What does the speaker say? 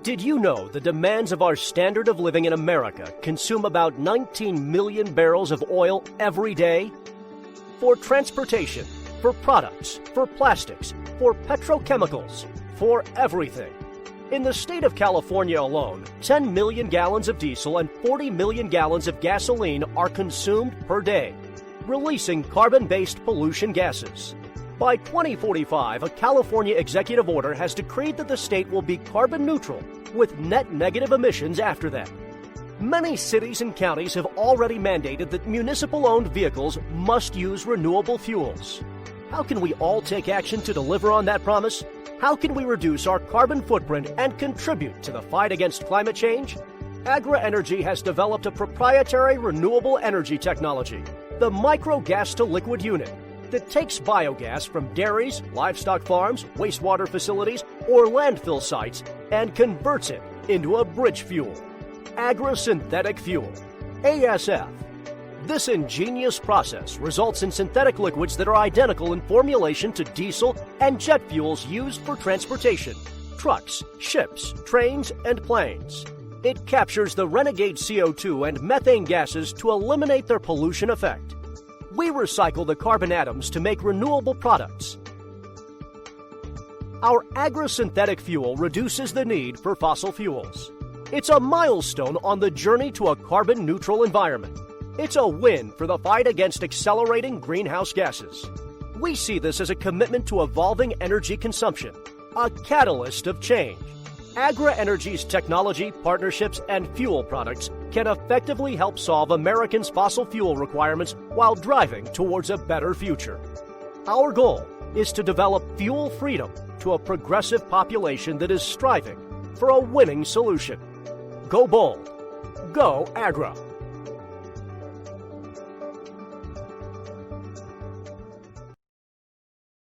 Did you know the demands of our standard of living in America consume about 19 million barrels of oil every day? For transportation, for products, for plastics, for petrochemicals, for everything. In the state of California alone, 10 million gallons of diesel and 40 million gallons of gasoline are consumed per day, releasing carbon-based pollution gases. By 2045, a California executive order has decreed that the state will be carbon neutral with net negative emissions after that. Many cities and counties have already mandated that municipal-owned vehicles must use renewable fuels. How can we all take action to deliver on that promise? How can we reduce our carbon footprint and contribute to the fight against climate change? AGRA Energy has developed a proprietary renewable energy technology, the micro-gas-to-liquid unit, that takes biogas from dairies, livestock farms, wastewater facilities, or landfill sites and converts it into a bridge fuel. AGRA Synthetic Fuel, ASF. This ingenious process results in synthetic liquids that are identical in formulation to diesel and jet fuels used for transportation, trucks, ships, trains, and planes. It captures the renegade CO2 and methane gases to eliminate their pollution effect. We recycle the carbon atoms to make renewable products. Our AGRA Synthetic Fuel reduces the need for fossil fuels. It's a milestone on the journey to a carbon-neutral environment. It's a win for the fight against accelerating greenhouse gases. We see this as a commitment to evolving energy consumption, a catalyst of change. AGRA Energy's technology, partnerships, and fuel products can effectively help solve Americans' fossil fuel requirements while driving towards a better future. Our goal is to develop fuel freedom to a progressive population that is striving for a winning solution. Go bold. Go AGRA.